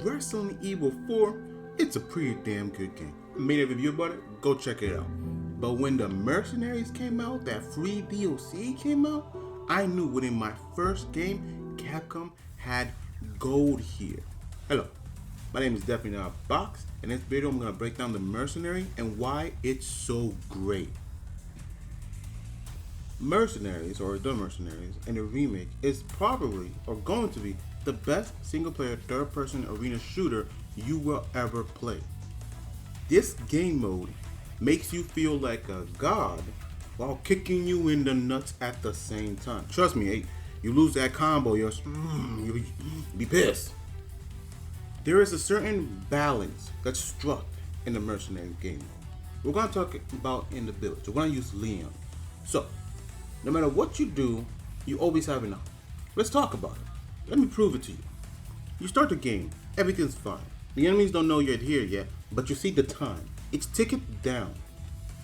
Resident Evil 4, it's a pretty damn good game. I made a review about it, go check it out. But when the Mercenaries came out, that free DLC came out, I knew within my first game, Capcom had gold here. Hello, my name is Definitely Not Box, and in this video I'm going to break down the Mercenary and why it's so great. Mercenaries, or The Mercenaries, and the remake is probably, or going to be, the best single-player third-person arena shooter you will ever play. This game mode makes you feel like a god while kicking you in the nuts at the same time. Trust me, you lose that combo, you'll be pissed. There is a certain balance that's struck in the Mercenary game mode. We're going to talk about in the village. We're going to use Leon. So, no matter what you do, you always have enough. Let's talk about it. Let me prove it to you. You start the game, everything's fine. The enemies don't know you're here yet, but you see the time. It's ticking down.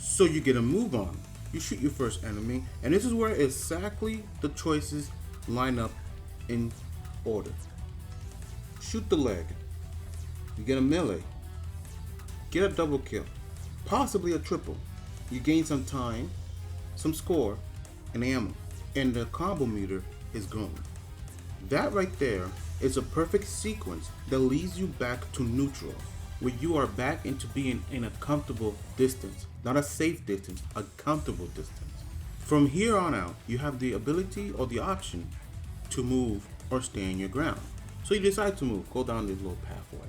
So you get a move on. You shoot your first enemy, and this is where exactly the choices line up in order. Shoot the leg. You get a melee. Get a double kill. Possibly a triple. You gain some time, some score, and ammo. And the combo meter is growing. That right there is a perfect sequence that leads you back to neutral, where you are back into being in a comfortable distance. Not a safe distance, a comfortable distance. From here on out, you have the ability or the option to move or stay in your ground. So you decide to move, go down this little pathway.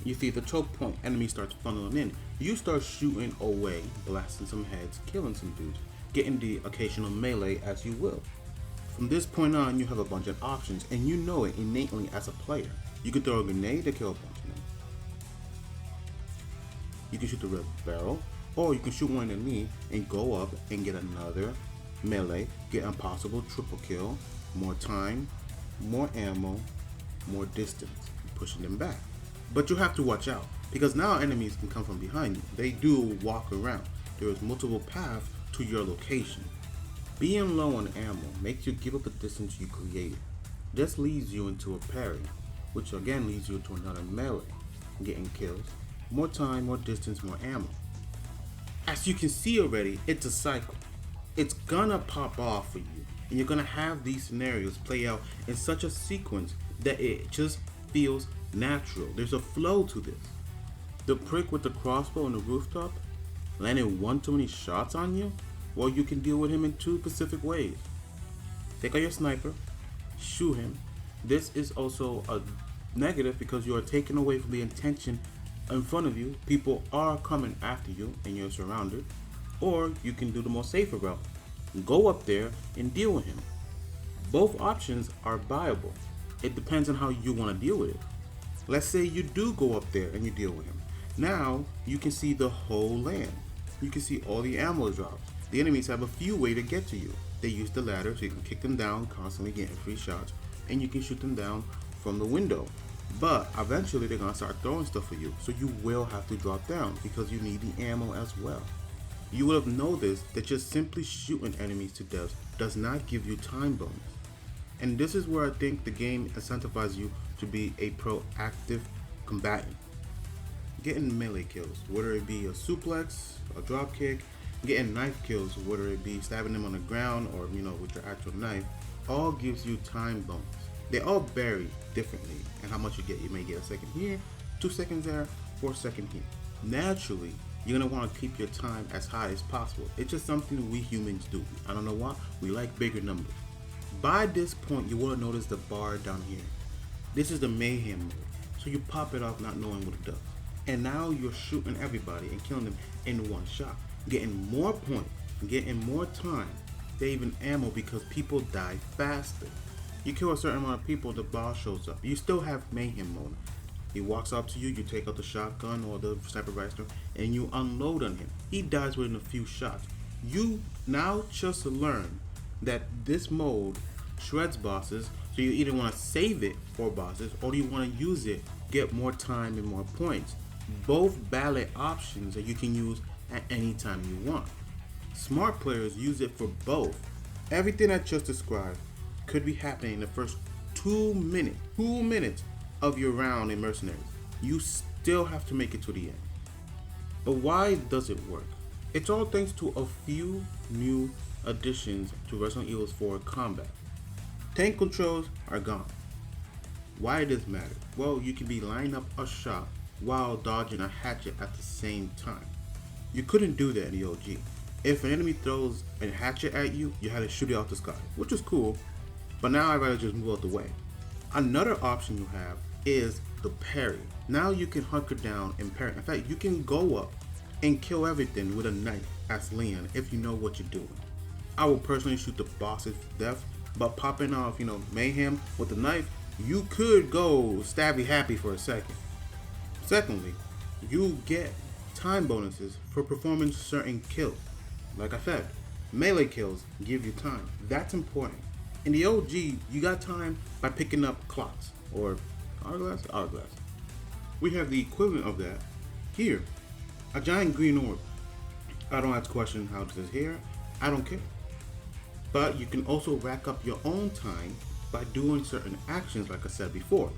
You see the choke point, enemy starts funneling in. You start shooting away, blasting some heads, killing some dudes, getting the occasional melee as you will. From this point on, you have a bunch of options, and you know it innately as a player. You can throw a grenade to kill a bunch of them. You can shoot the red barrel, or you can shoot one in the knee and go up and get another melee, get a possible triple kill, more time, more ammo, more distance, pushing them back. But you have to watch out, because now enemies can come from behind you. They do walk around. There is multiple paths to your location. Being low on ammo makes you give up the distance you created. This leads you into a parry, which again leads you to another melee, getting kills, more time, more distance, more ammo. As you can see already, it's a cycle. It's gonna pop off for you, and you're gonna have these scenarios play out in such a sequence that it just feels natural. There's a flow to this. The prick with the crossbow on the rooftop, landing one too many shots on you, well, you can deal with him in two specific ways. Take out your sniper, shoot him. This is also a negative because you are taken away from the intention in front of you. People are coming after you and you're surrounded. Or you can do the more safer route. Go up there and deal with him. Both options are viable. It depends on how you want to deal with it. Let's say you do go up there and you deal with him. Now you can see the whole land. You can see all the ammo drops. The enemies have a few ways to get to you. They use the ladder so you can kick them down, constantly getting free shots, and you can shoot them down from the window. But eventually they're gonna start throwing stuff at you, so you will have to drop down because you need the ammo as well. You would have noticed that just simply shooting enemies to death does not give you time bonus. And this is where I think the game incentivizes you to be a proactive combatant. Getting melee kills, whether it be a suplex, a drop kick, getting knife kills, whether it be stabbing them on the ground or with your actual knife, all gives you time bonus. They all vary differently and how much you get. You may get a second here, 2 seconds there, 4 seconds here. Naturally, you're gonna want to keep your time as high as possible. It's just something we humans do. I don't know why, we like bigger numbers. By this point, you will have noticed the bar down here. This is the mayhem mode, so you pop it off not knowing what it does. And now you're shooting everybody and killing them in one shot. Getting more points, getting more time, saving ammo because people die faster. You kill a certain amount of people, the boss shows up. You still have mayhem mode. He walks up to you, you take out the shotgun or the sniper rifle, and you unload on him. He dies within a few shots. You now just learn that this mode shreds bosses, so you either want to save it for bosses or you want to use it, get more time and more points. Both valid options that you can use at any time you want. Smart players use it for both. Everything I just described could be happening in the first 2 minutes of your round in Mercenaries, you still have to make it to the end. But why does it work? It's all thanks to a few new additions to Resident Evil 4 combat. Tank controls are gone. Why does this matter? Well, you can be lining up a shot while dodging a hatchet at the same time. You couldn't do that in the OG. If an enemy throws a hatchet at you, you had to shoot it out the sky, which is cool, but now I'd rather just move out the way. Another option you have is the parry. Now you can hunker down and parry. In fact, you can go up and kill everything with a knife as Leon if you know what you're doing. I will personally shoot the bosses to death, but popping off, mayhem with the knife, you could go stabby happy for a second. Secondly, you get time bonuses for performing certain kills. Like I said, melee kills give you time. That's important. In the OG, you got time by picking up clocks or hourglass. We have the equivalent of that here. A giant green orb. I don't ask questions how this is here. I don't care. But you can also rack up your own time by doing certain actions like I said before.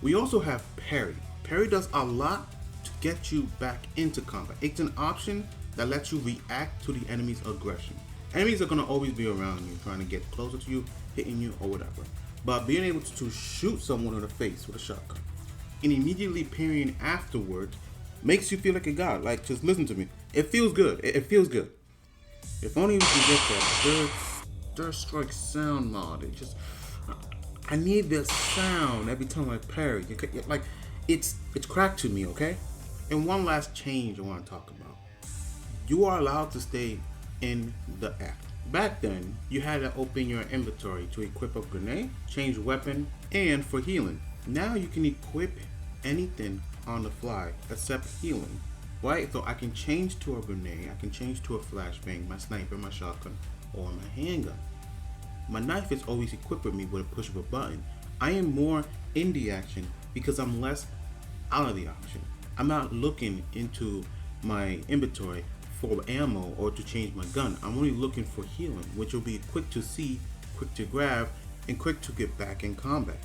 We also have parry. Parry does a lot to get you back into combat. It's an option that lets you react to the enemy's aggression. Enemies are going to always be around you, trying to get closer to you, hitting you, or whatever. But being able to shoot someone in the face with a shotgun and immediately parrying afterwards makes you feel like a god. Like, just listen to me. It feels good. It feels good. If only we can get that DStrike sound mod. I need this sound every time I parry. Like, it's cracked to me, okay? And one last change I want to talk about. You are allowed to stay in the act. Back then, you had to open your inventory to equip a grenade, change weapon, and for healing. Now you can equip anything on the fly except healing. Right? So I can change to a grenade, I can change to a flashbang, my sniper, my shotgun, or my handgun. My knife is always equipped with me with a push of a button. I am more in the action because I'm less out of the action. I'm not looking into my inventory for ammo or to change my gun. I'm only looking for healing, which will be quick to see, quick to grab, and quick to get back in combat.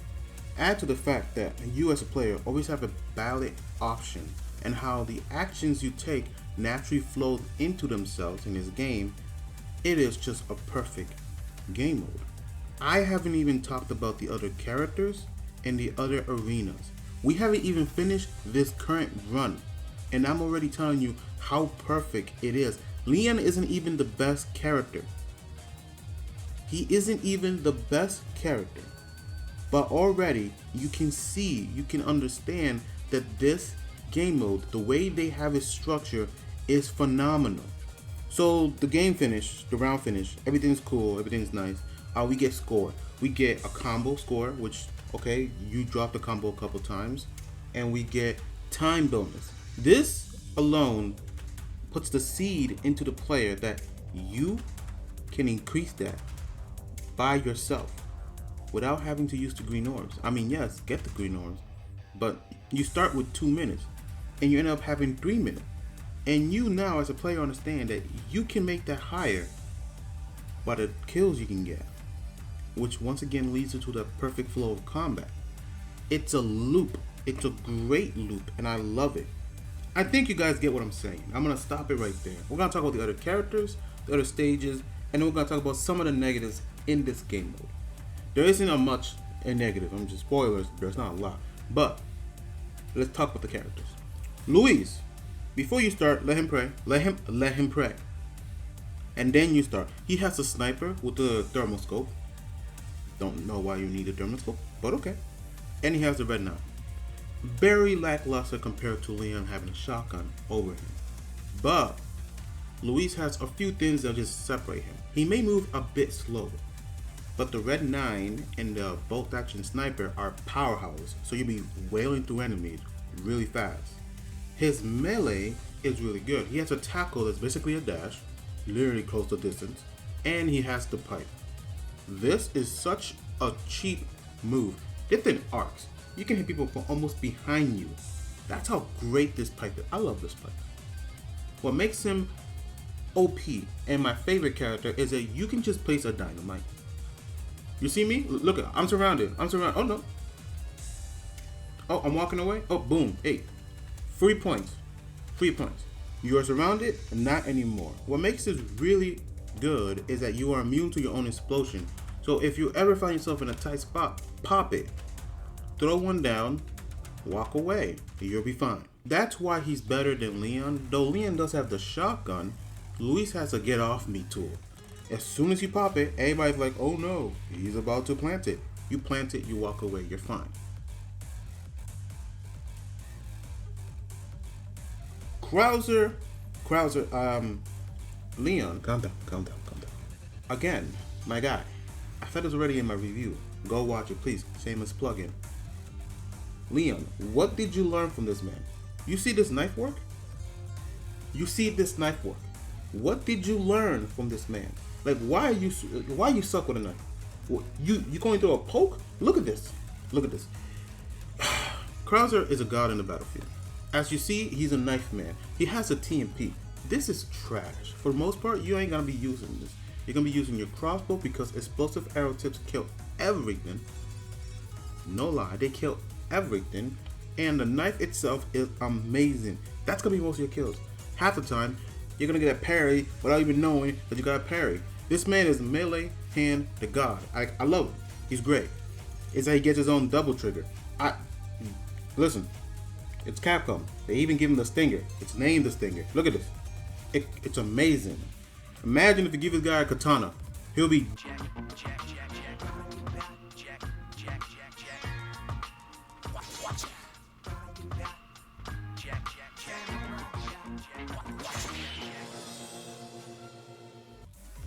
Add to the fact that you as a player always have a ballot option and how the actions you take naturally flow into themselves in this game. It is just a perfect game mode. I haven't even talked about the other characters and the other arenas. We haven't even finished this current run, and I'm already telling you how perfect it is. Leon isn't even the best character. He isn't even the best character. But already you can see, you can understand that this game mode, the way they have it structured, is phenomenal. So the game finished, the round finished, everything's cool, everything's nice. We get score. We get a combo score, which, okay, you drop the combo a couple times, and we get time bonus. This alone puts the seed into the player that you can increase that by yourself without having to use the green orbs. I mean, yes, get the green orbs, but you start with 2 minutes and you end up having 3 minutes. And you now as a player understand that you can make that higher by the kills you can get, which once again leads you to the perfect flow of combat. It's a loop. It's a great loop, and I love it. I think you guys get what I'm saying. I'm going to stop it right there. We're going to talk about the other characters, the other stages, and then we're going to talk about some of the negatives in this game mode. There isn't a much in negative. I'm just spoilers. There's not a lot. But let's talk about the characters. Luis, before you start, let him pray. Let him pray. And then you start. He has a sniper with the thermal scope. Don't know why you need a thermal scope, but okay. And he has the red knot. Very lackluster compared to Leon having a shotgun over him. But Luis has a few things that just separate him. He may move a bit slower, but the red 9 and the bolt action sniper are powerhouses, so you'll be wailing through enemies really fast. His melee is really good. He has a tackle that's basically a dash, literally close to distance, and he has the pipe. This is such a cheap move. Different arcs. You can hit people from almost behind you. That's how great this pipe is. I love this pipe. What makes him OP and my favorite character is that you can just place a dynamite. You see me? Look, I'm surrounded. Oh no. Oh, I'm walking away. Oh, boom. Hey, 3 points. 3 points. You are surrounded, not anymore. What makes this really good is that you are immune to your own explosion. So if you ever find yourself in a tight spot, pop it. Throw one down, walk away, and you'll be fine. That's why he's better than Leon. Though Leon does have the shotgun, Luis has a get off me tool. As soon as you pop it, everybody's like, oh no, he's about to plant it. You plant it, you walk away, you're fine. Krauser, Leon, calm down. Again, my guy, I said this already in my review. Go watch it, please. Shameless plug-in. Leon, what did you learn from this man? You see this knife work? What did you learn from this man? Like, why you suck with a knife? You going through a poke? Look at this. Krauser is a god in the battlefield. As you see, he's a knife man. He has a TMP. This is trash. For the most part, you ain't gonna be using this. You're gonna be using your crossbow because explosive arrow tips kill everything. No lie, they kill everything. And the knife itself is amazing. That's gonna be most of your kills. Half the time, you're gonna get a parry without even knowing that you got a parry. This man is melee hand to god. I love him. He's great. It's how he gets his own double trigger. Listen. It's Capcom. They even give him the Stinger. It's named the Stinger. Look at this. It's amazing. Imagine if you give this guy a katana. He'll be...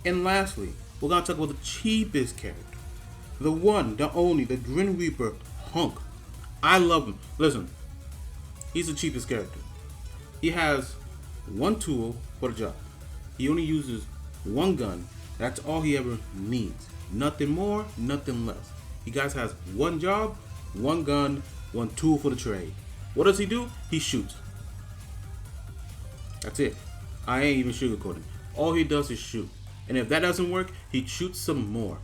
And lastly, we're going to talk about the cheapest character. The one, the only, the Grin Reaper hunk. I love him. Listen. He's the cheapest character. He has one tool for the job. He only uses one gun. That's all he ever needs. Nothing more, nothing less. He guys has one job, one gun, one tool for the trade. What does he do? He shoots. That's it. I ain't even sugarcoating. All he does is shoot. And if that doesn't work, he shoots some more.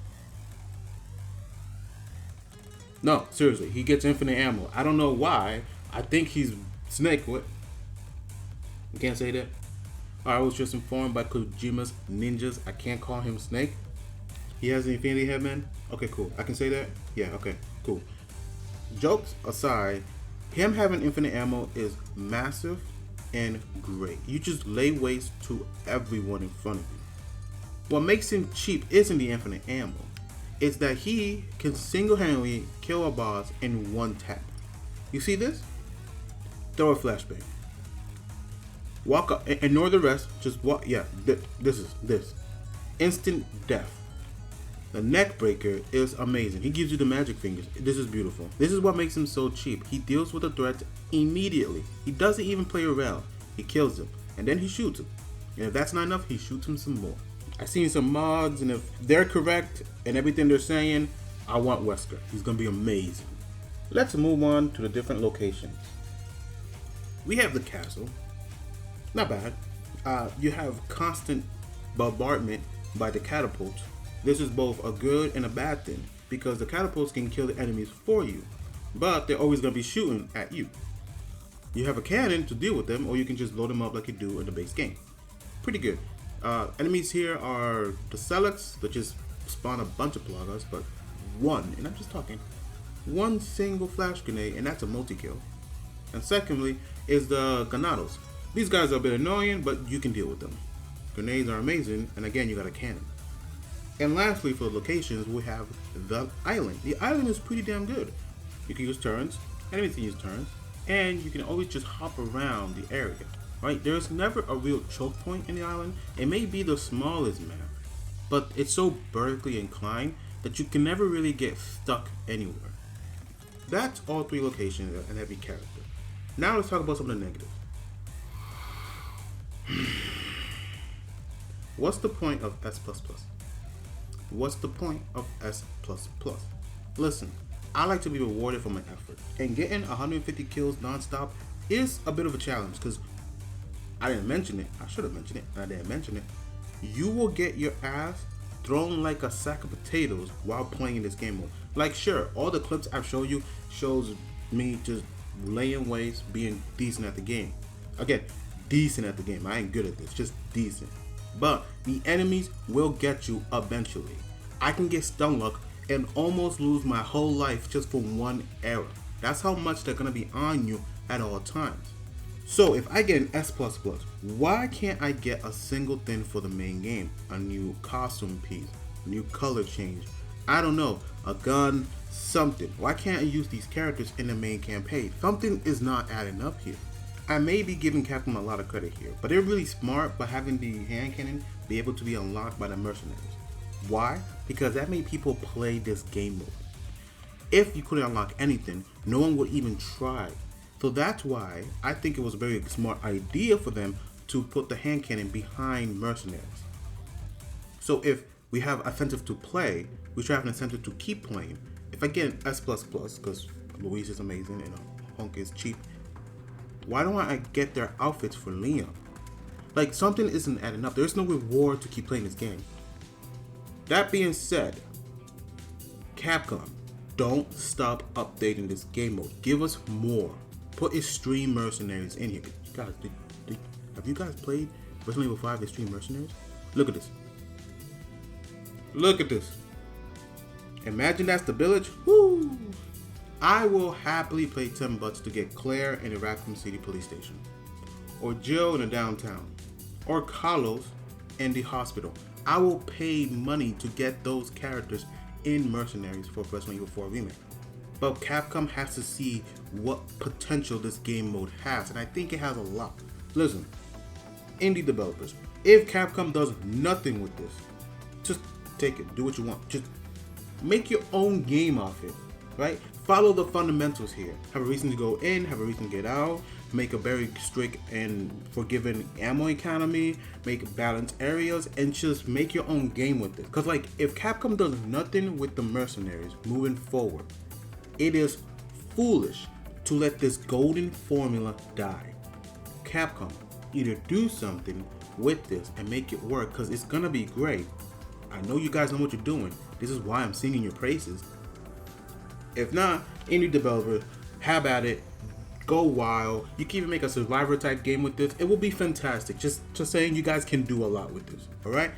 No, seriously, he gets infinite ammo. I don't know why. I think he's Snake. What? You can't say that? I was just informed by Kojima's ninjas. I can't call him Snake. He has an infinity headman. Okay, cool. I can say that? Yeah, okay, cool. Jokes aside, him having infinite ammo is massive and great. You just lay waste to everyone in front of you. What makes him cheap isn't the infinite ammo. It's that he can single-handedly kill a boss in one tap. You see this? Throw a flashbang. Walk up, ignore the rest, just walk, yeah, this. Instant death. The neck breaker is amazing. He gives you the magic fingers. This is beautiful. This is what makes him so cheap. He deals with the threat immediately. He doesn't even play around. He kills him, and then he shoots him. And if that's not enough, he shoots him some more. I've seen some mods, and if they're correct and everything they're saying, I want Wesker. He's gonna be amazing. Let's move on to the different locations. We have the castle. Not bad. You have constant bombardment by the catapults. This is both a good and a bad thing because the catapults can kill the enemies for you, but they're always going to be shooting at you. You have a cannon to deal with them, or you can just load them up like you do in the base game. Pretty good. Enemies here are the Seleks, that just spawn a bunch of Plagas, but one, and I'm just talking, one single flash grenade, and that's a multi-kill. And secondly is the Ganados. These guys are a bit annoying, but you can deal with them. Grenades are amazing, and again, you got a cannon. And lastly, for the locations, we have the island. The island is pretty damn good. You can use turns, enemies can use turns, and you can always just hop around the area, right? There's never a real choke point in the island. It may be the smallest map, but it's so vertically inclined that you can never really get stuck anywhere. That's all three locations and every character. Now let's talk about some of the negatives. What's the point of S++? What's the point of S++? Listen, I like to be rewarded for my effort, and getting 150 kills non-stop is a bit of a challenge because I didn't mention it. I should have mentioned it, and I didn't mention it. You will get your ass thrown like a sack of potatoes while playing this game mode. Like, sure, all the clips I've showed you shows me just laying waste, being decent at the game. Again, decent at the game. I ain't good at this, just decent. But the enemies will get you eventually. I can get stun luck and almost lose my whole life just for one error. That's how much they're gonna be on you at all times. So if I get an S++, why can't I get a single thing for the main game? A new costume piece, a new color change, I don't know, a gun, something. Why can't I use these characters in the main campaign? Something is not adding up here. I may be giving Capcom a lot of credit here, but they're really smart by having the hand cannon be able to be unlocked by the mercenaries. Why? Because that made people play this game mode. If you couldn't unlock anything, no one would even try. So that's why I think it was a very smart idea for them to put the hand cannon behind mercenaries. So if we have an incentive to play, we should have an incentive to keep playing. If I get an S++, because Luis is amazing and Hunk is cheap, why don't I get their outfits for Leon? Like, something isn't adding up. There's no reward to keep playing this game. That being said, Capcom, don't stop updating this game mode. Give us more. Put Extreme Mercenaries in here. You guys, have you guys played Resident Evil 5 Extreme Mercenaries? Look at this. Look at this. Imagine that's the village. Woo! I will happily pay $10 to get Claire in the Raccoon City police station, or Jill in the downtown, or Carlos in the hospital. I will pay money to get those characters in Mercenaries for Resident Evil 4 Remake. But Capcom has to see what potential this game mode has, and I think it has a lot. Listen, indie developers, if Capcom does nothing with this, just take it, do what you want. Just make your own game off it, right? Follow the fundamentals here. Have a reason to go in, have a reason to get out, make a very strict and forgiving ammo economy, make balanced areas, and just make your own game with it. Because like, if Capcom does nothing with the Mercenaries moving forward, it is foolish to let this golden formula die. Capcom, either do something with this and make it work, because it's gonna be great. I know you guys know what you're doing. This is why I'm singing your praises. If not, indie developer, have at it. Go wild. You can even make a survivor type game with this. It will be fantastic. Just saying, you guys can do a lot with this. Alright?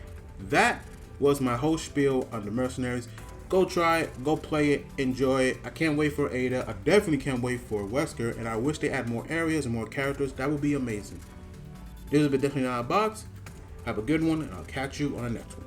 That was my whole spiel on the Mercenaries. Go try it, go play it, enjoy it. I can't wait for Ada. I definitely can't wait for Wesker, and I wish they add more areas and more characters. That would be amazing. This has been Definitely Not a Box. Have a good one, and I'll catch you on the next one.